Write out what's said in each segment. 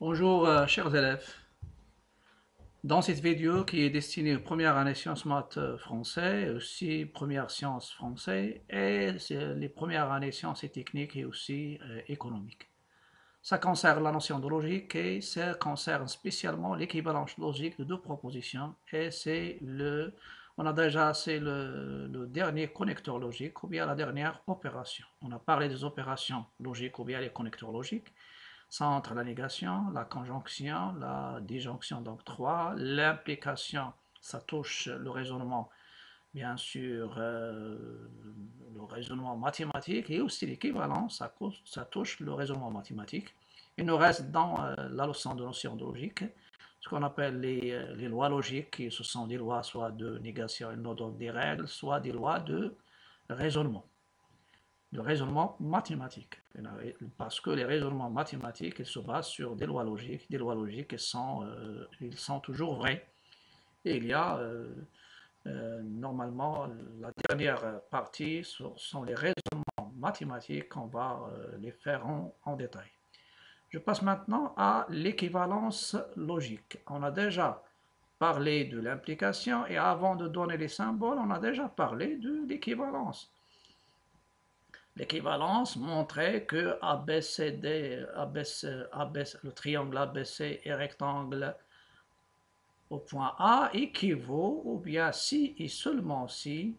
Bonjour chers élèves. Dans cette vidéo qui est destinée aux premières années sciences maths français, aussi premières sciences français et les premières années sciences et techniques et aussi économiques. Ça concerne la notion de logique et ça concerne spécialement l'équivalence logique de deux propositions et c'est le dernier connecteur logique ou bien la dernière opération. On a parlé des opérations logiques ou bien les connecteurs logiques. Ça entre la négation, la conjonction, la disjonction, donc 3. L'implication, ça touche le raisonnement, bien sûr, le raisonnement mathématique et aussi l'équivalence, ça touche le raisonnement mathématique. Il nous reste dans la leçon de notion de logique ce qu'on appelle les lois logiques, qui ce sont des lois soit de négation, elles nous donnent des règles, soit des lois raisonnement de raisonnement mathématique. Parce que les raisonnements mathématiques, ils se basent sur des lois logiques. Des lois logiques, ils sont toujours vraies. Et il y a normalement la dernière partie sont les raisonnements mathématiques. On va les faire en détail. Je passe maintenant à l'équivalence logique. On a déjà parlé de l'implication et avant de donner les symboles, on a déjà parlé de l'équivalence. L'équivalence montrait que ABCD, le triangle ABC et rectangle au point A équivaut, ou bien si et seulement si,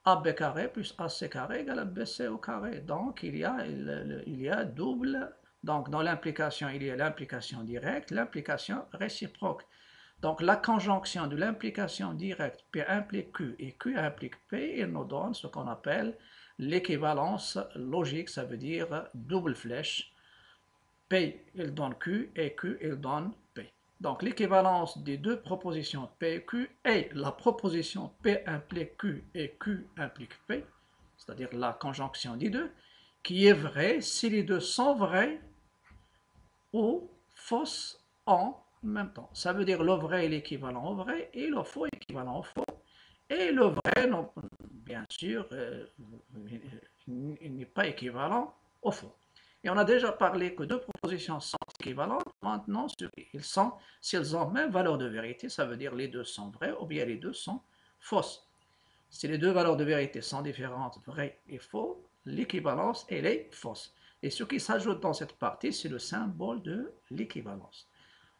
AB carré plus AC carré égale ABC au carré. Donc il y a double. Donc dans l'implication, il y a l'implication directe, l'implication réciproque. Donc la conjonction de l'implication directe P implique Q et Q implique P, il nous donne ce qu'on appelle l'équivalence logique, ça veut dire double flèche. P il donne Q et Q il donne P. Donc l'équivalence des deux propositions P et Q est la proposition P implique Q et Q implique P, c'est-à-dire la conjonction des deux, qui est vraie si les deux sont vrais ou fausses en même temps. Ça veut dire le vrai est l'équivalent au vrai et le faux est équivalent au faux. Et le vrai, non, bien sûr, il n'est pas équivalent au faux. Et on a déjà parlé que deux propositions sont équivalentes. Maintenant, s'ils ont même valeur de vérité, ça veut dire les deux sont vrais ou bien les deux sont fausses. Si les deux valeurs de vérité sont différentes, vrai et faux, l'équivalence, elle est fausse. Et ce qui s'ajoute dans cette partie, c'est le symbole de l'équivalence.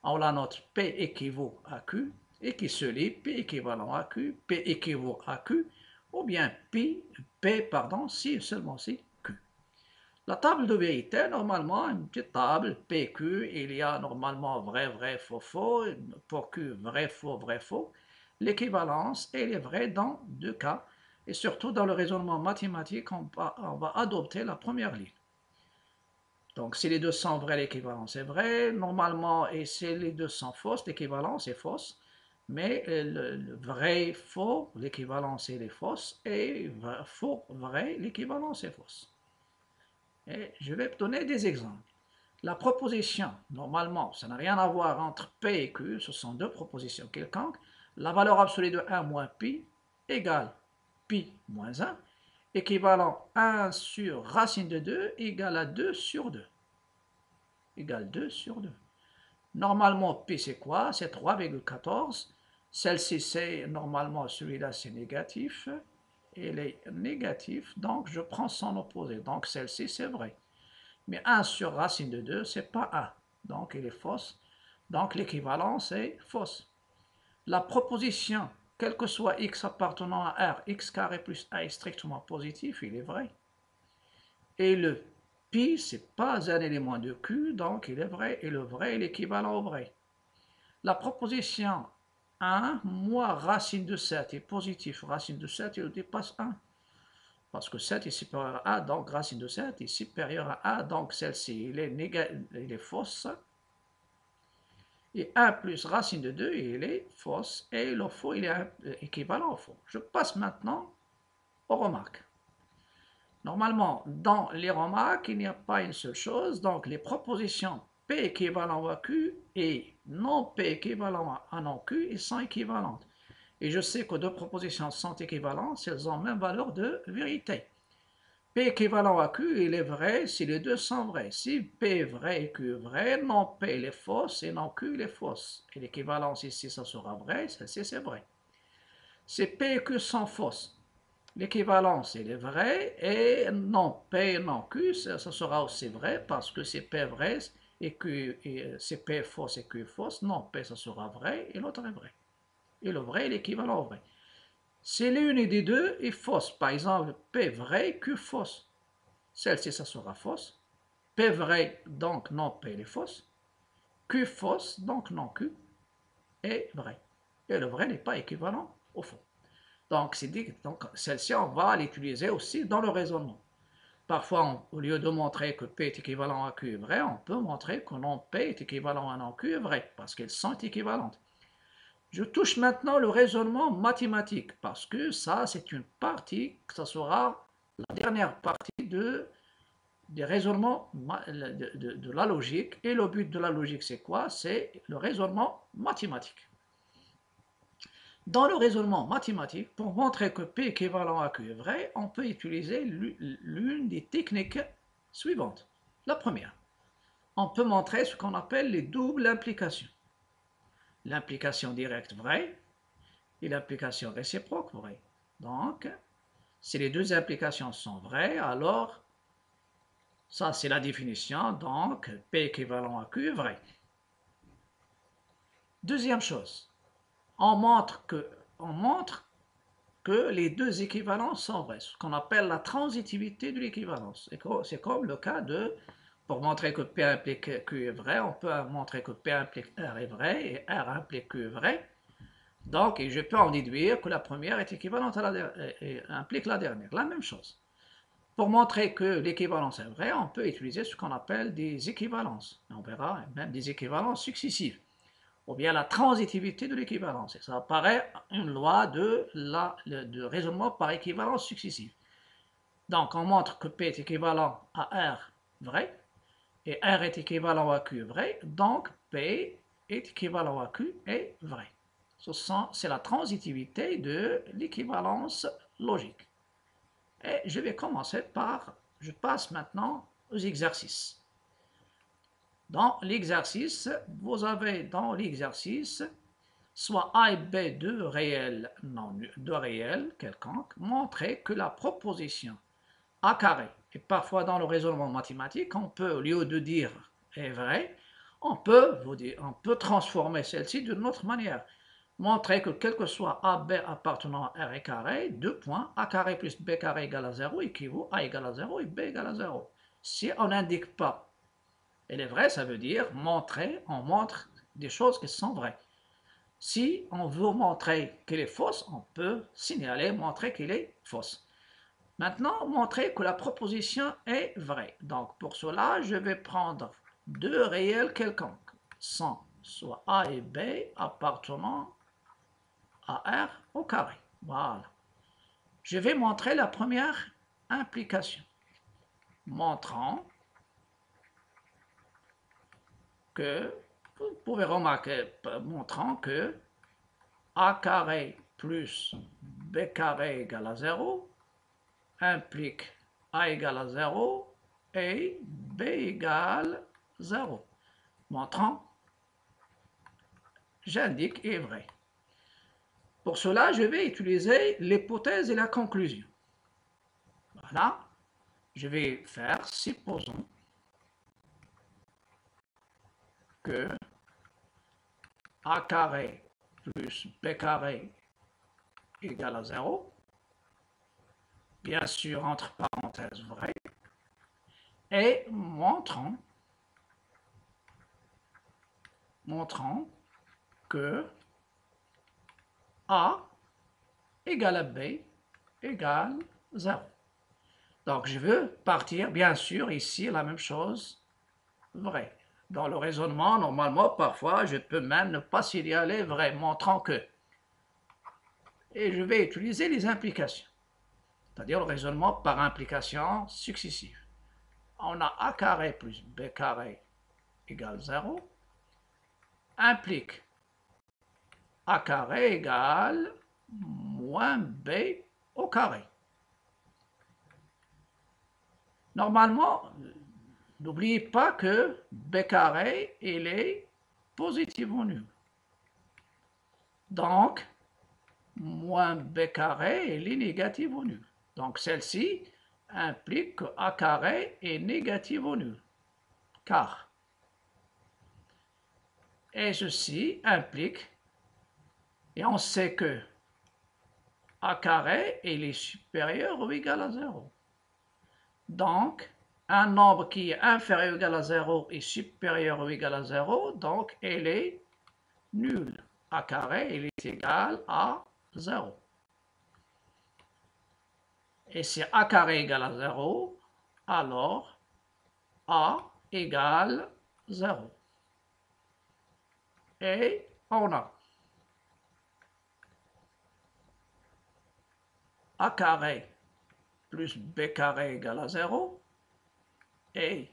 On la note P équivaut à Q et qui se lit P équivalent à Q, P équivaut à Q, ou bien P pardon, si seulement si Q. La table de vérité, normalement, une petite table PQ, il y a normalement vrai, vrai, faux, faux, pour Q, vrai, faux. L'équivalence, elle est vraie dans deux cas, et surtout dans le raisonnement mathématique, on va adopter la première ligne. Donc, si les deux sont vrais, l'équivalence est vraie. Normalement, et si les deux sont fausses, l'équivalence est fausse. Mais le vrai, faux, l'équivalence est fausse. Et faux, vrai, l'équivalence est fausse. Et je vais donner des exemples. La proposition, normalement, ça n'a rien à voir entre P et Q, ce sont deux propositions quelconques. La valeur absolue de 1 moins pi égale pi moins 1, équivalent 1 sur racine de 2 égale à 2 sur 2 égale 2 sur 2. Normalement, pi c'est quoi? C'est 3,14. Celle-ci, c'est normalement, celui-là, c'est négatif. Il est négatif, donc je prends son opposé. Donc celle-ci, c'est vrai. Mais 1 sur racine de 2, c'est pas 1. Donc il est fausse. Donc l'équivalence est fausse. La proposition, quel que soit x appartenant à R, x carré plus a est strictement positif, il est vrai. Et le pi, c'est pas un élément de Q, donc il est vrai, et le vrai est l'équivalent au vrai. La proposition 1 moins racine de 7 est positif, racine de 7 il dépasse 1. Parce que 7 est supérieur à A, donc racine de 7 est supérieure à A, donc celle-ci il est fausse. Et 1 plus racine de 2, il est fausse, et le faux, il est équivalent au faux. Je passe maintenant aux remarques. Normalement, dans les remarques, il n'y a pas une seule chose. Donc, les propositions P équivalent à Q et non P équivalent à non Q, ils sont équivalentes. Et je sais que deux propositions sont équivalentes si elles ont même valeur de vérité. P équivalent à Q, il est vrai si les deux sont vrais. Si P est vrai et Q est vrai, non P il est fausse et non Q il est fausse. Et l'équivalence ici, ça sera vrai, celle-ci c'est vrai. Si P et Q sont fausses, l'équivalence il est vrai et non P et non Q, ça sera aussi vrai parce que si P est vrai et Q, si P est fausse et Q est fausse, non P ça sera vrai et l'autre est vrai. Et le vrai est l'équivalent au vrai. Si l'une des deux est fausse, par exemple P vrai, Q fausse, celle-ci ça sera fausse. P vrai, donc non P elle est fausse. Q fausse, donc non Q est vrai. Et le vrai n'est pas équivalent au faux. Donc, celle-ci, on va l'utiliser aussi dans le raisonnement. Parfois, au lieu de montrer que P est équivalent à Q est vrai, on peut montrer que non P est équivalent à non Q est vrai, parce qu'elles sont équivalentes. Je touche maintenant le raisonnement mathématique, parce que ça, c'est une partie, ça sera la dernière partie des raisonnements de la logique. Et le but de la logique, c'est quoi? C'est le raisonnement mathématique. Dans le raisonnement mathématique, pour montrer que P équivalent à Q est vrai, on peut utiliser l'une des techniques suivantes. La première, on peut montrer ce qu'on appelle les doubles implications. L'implication directe vraie et l'implication réciproque vraie. Donc, si les deux implications sont vraies, alors ça c'est la définition, donc P équivalent à Q est vrai. Deuxième chose, on montre que les deux équivalences sont vraies, ce qu'on appelle la transitivité de l'équivalence. C'est comme le cas pour montrer que P implique Q est vrai, on peut montrer que P implique R est vrai et R implique Q est vrai. Donc, et je peux en déduire que la première est équivalente à la dernière et implique la dernière. La même chose. Pour montrer que l'équivalence est vraie, on peut utiliser ce qu'on appelle des équivalences. On verra même des équivalences successives, ou bien la transitivité de l'équivalence. Et ça apparaît une loi de raisonnement par équivalence successive. Donc, on montre que P est équivalent à R vrai, et R est équivalent à Q vrai, donc P est équivalent à Q est vrai. C'est la transitivité de l'équivalence logique. Et je vais commencer je passe maintenant aux exercices. Dans l'exercice, vous avez dans l'exercice soit A et B deux réels, deux réels quelconques, montrer que la proposition A carré, et parfois dans le raisonnement mathématique, on peut, au lieu de dire est vrai, on peut transformer celle-ci d'une autre manière. Montrer que quel que soit AB appartenant à R et carré, 2 points, A carré plus B carré égale à 0 équivaut à égale à 0 et B égale à 0. Si on n'indique pas elle est vraie, ça veut dire on montre des choses qui sont vraies. Si on veut montrer qu'elle est fausse, on peut signaler, montrer qu'elle est fausse. Maintenant, montrer que la proposition est vraie. Donc, pour cela, je vais prendre deux réels quelconques, soit A et B appartenant à R au carré. Voilà. Je vais montrer la première implication, montrant que, vous pouvez remarquer, montrant que A carré plus B carré égale à 0 implique A égale à 0 et B égale 0. Montrant, j'indique est vrai. Pour cela, je vais utiliser l'hypothèse et la conclusion. Voilà. Je vais faire, supposons que A carré plus B carré égale à 0, bien sûr entre parenthèses vrai, et montrant que A égale à B égale 0. Donc je veux partir, bien sûr, ici la même chose, vrai. Dans le raisonnement, normalement, parfois, je peux même ne pas signaler vrai, montrant que. Et je vais utiliser les implications, c'est-à-dire le raisonnement par implication successive. On a A carré plus B carré égale 0, implique A carré égale moins B au carré. Normalement, n'oubliez pas que b carré, il est positif ou nul. Donc, moins b carré, il est négatif ou nul. Donc, celle-ci implique que a carré est négatif ou nul. Car, et ceci implique, et on sait que a carré, il est supérieur ou égal à 0. Donc, un nombre qui est inférieur ou égal à 0 est supérieur ou égal à 0, donc il est nul. A carré, il est égal à 0. Et si a carré égale à 0, alors a égale 0. Et on a a carré plus b carré égale à 0 et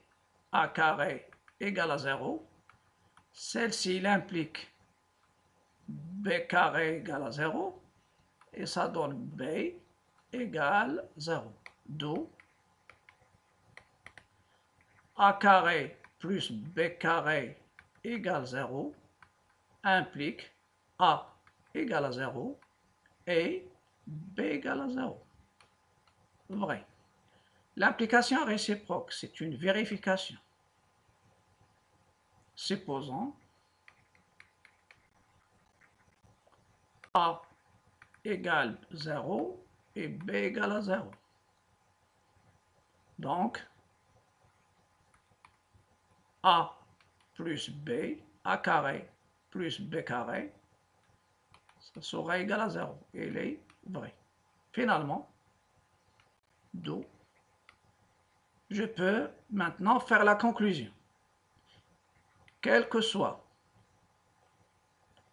a carré égale à 0. Celle-ci implique b carré égale à 0 et ça donne b égale 0. D'où a carré plus b carré égale 0 implique a égale à 0 et b égale à 0. Vrai. L'implication réciproque, c'est une vérification. Supposons a égale 0 et b égale à 0. Donc, a plus b, a carré plus b carré, ça sera égal à 0. Il est vrai. Finalement, d'où je peux maintenant faire la conclusion. Quel que soit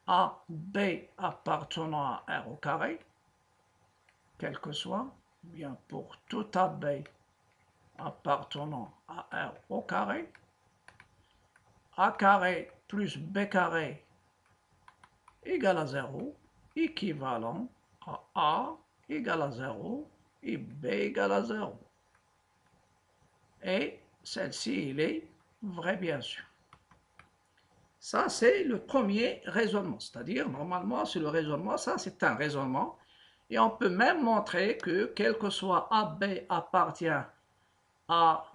a, b appartenant à r au carré, quel que soit, bien pour tout a, b appartenant à r au carré, a carré plus b carré égale à 0, équivalent à a égale à 0 et b égale à 0. Et celle-ci, il est vrai, bien sûr. Ça, c'est le premier raisonnement. C'est-à-dire, normalement, c'est le raisonnement. Ça, c'est un raisonnement. Et on peut même montrer que, quel que soit AB appartient à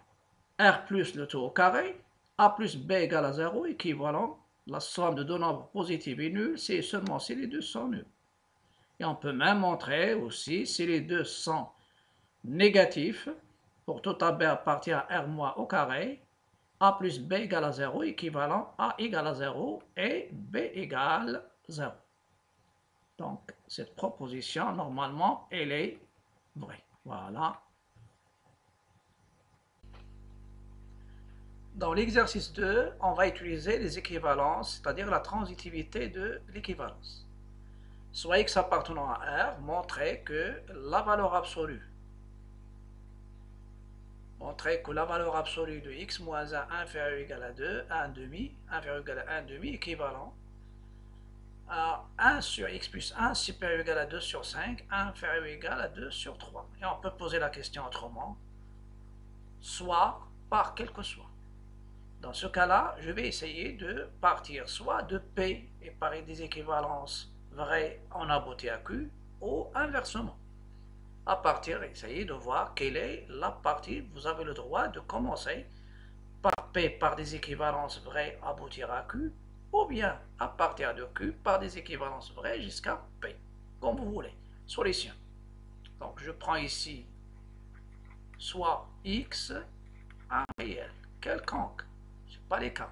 R plus le tout au carré, A plus B égale à 0, équivalent, la somme de deux nombres positifs et nuls, c'est seulement si les deux sont nuls. Et on peut même montrer aussi, si les deux sont négatifs, pour tout AB appartient à R moins au carré, A plus B égale à 0, équivalent A égale à 0 et B égale 0. Donc, cette proposition, normalement, elle est vraie. Voilà. Dans l'exercice 2, on va utiliser les équivalences, c'est-à-dire la transitivité de l'équivalence. Soit x appartenant à R, montrer que la valeur absolue de x moins 1 inférieur ou égal à 2, 1 demi, inférieur ou égal à 1 demi, équivalent à 1 sur x plus 1 supérieur ou égal à 2 sur 5, inférieur ou égal à 2 sur 3. Et on peut poser la question autrement, soit par quel que soit. Dans ce cas-là, je vais essayer de partir soit de P et par des équivalences vraies en aboutir à Q, ou inversement. À partir, essayez de voir quelle est la partie. Vous avez le droit de commencer par P par des équivalences vraies aboutir à Q, ou bien à partir de Q par des équivalences vraies jusqu'à P, comme vous voulez. Solution. Donc je prends ici soit X, un réel, quelconque, ce n'est pas les cas.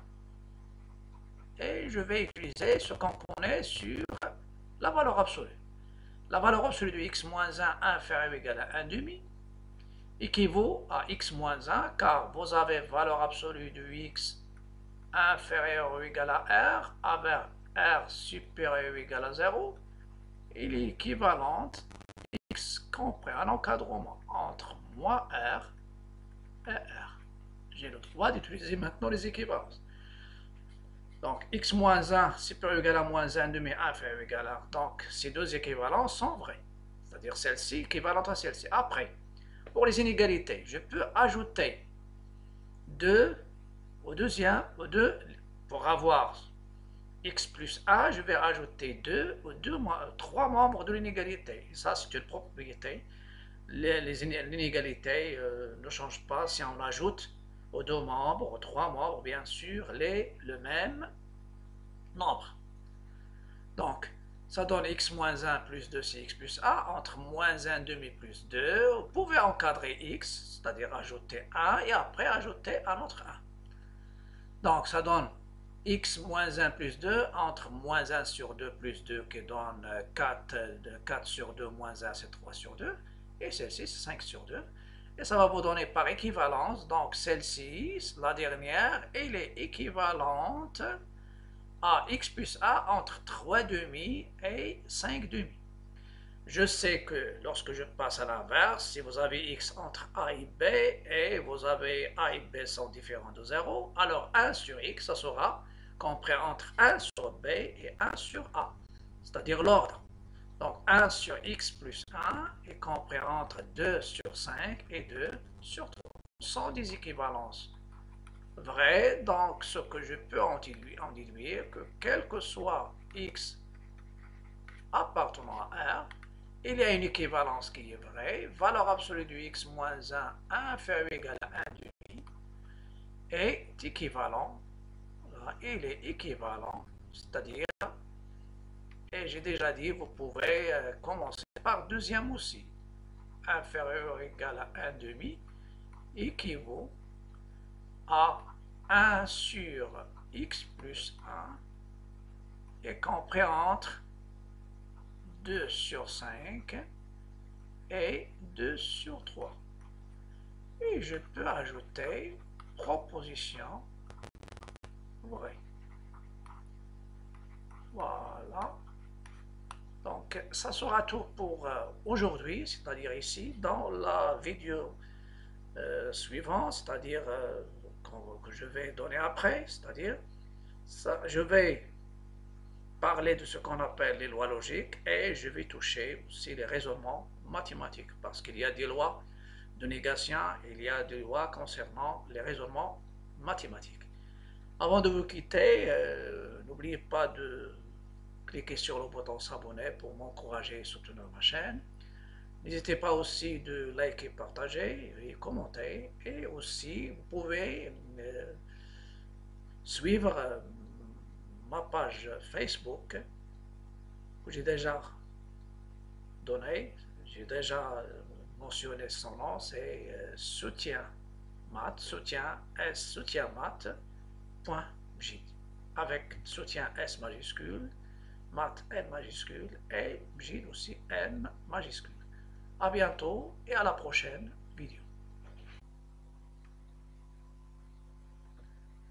Et je vais utiliser ce qu'on connaît sur la valeur absolue. La valeur absolue de x moins 1 inférieur ou égal à 1 demi équivaut à x moins 1 car vous avez valeur absolue de x inférieur ou égal à r avec r supérieur ou égal à 0. Il est équivalente x compris un encadrement entre moins r et r. J'ai le droit d'utiliser maintenant les équivalences. Donc, x moins 1 supérieur ou égal à moins 1 demi inférieur ou égal à 1. Donc, ces deux équivalences sont vraies. C'est-à-dire celle-ci équivalente à celle-ci. Après, pour les inégalités, je peux ajouter 2 au deuxième, au 2, pour avoir x plus a, je vais rajouter 2 aux 3 membres de l'inégalité. Ça, c'est une propriété. L'inégalité ne change pas si on ajoute aux 2 membres, aux 3 membres, bien sûr, le même nombre. Donc, ça donne x moins 1 plus 2, c'est x plus a, entre moins 1 demi plus 2. Vous pouvez encadrer x, c'est-à-dire ajouter 1, et après ajouter un autre 1. Donc, ça donne x moins 1 plus 2 entre moins 1 sur 2 plus 2 qui donne 4, 4 sur 2 moins 1 c'est 3 sur 2 et celle-ci c'est 5 sur 2 et ça va vous donner par équivalence, donc celle-ci, la dernière, elle est équivalente à x plus a entre 3 demi et 5 demi. Je sais que lorsque je passe à l'inverse, si vous avez x entre a et b et vous avez a et b sont différents de 0, alors 1 sur x, ça sera compris entre 1 sur b et 1 sur a, c'est-à-dire l'ordre. Donc 1 sur x plus 1 est compris entre 2 sur 5 et 2 sur 3, sans des équivalences vraies. Donc ce que je peux en déduire, que quel que soit x appartenant à R, il y a une équivalence qui est vraie, valeur absolue du x moins 1 inférieur ou égal à 1 demi est équivalent, là, il est équivalent, c'est-à-dire, et j'ai déjà dit, vous pouvez commencer par deuxième aussi, inférieur ou égal à 1 demi équivaut à 1 sur x plus 1 et compris entre 2 sur 5 et 2 sur 3. Et je peux ajouter proposition vraie. Voilà. Donc, ça sera tout pour aujourd'hui, c'est-à-dire ici, dans la vidéo suivante, c'est-à-dire que je vais donner après, c'est-à-dire, je vais parler de ce qu'on appelle les lois logiques et je vais toucher aussi les raisonnements mathématiques parce qu'il y a des lois de négation et il y a des lois concernant les raisonnements mathématiques. Avant de vous quitter, n'oubliez pas de cliquer sur le bouton s'abonner pour m'encourager et soutenir ma chaîne. N'hésitez pas aussi de liker, partager et commenter et aussi vous pouvez suivre ma page Facebook que j'ai déjà donné, j'ai déjà mentionné son nom, c'est soutien math, soutien math.j avec soutien S majuscule, math M majuscule et J aussi M majuscule. À bientôt et à la prochaine vidéo.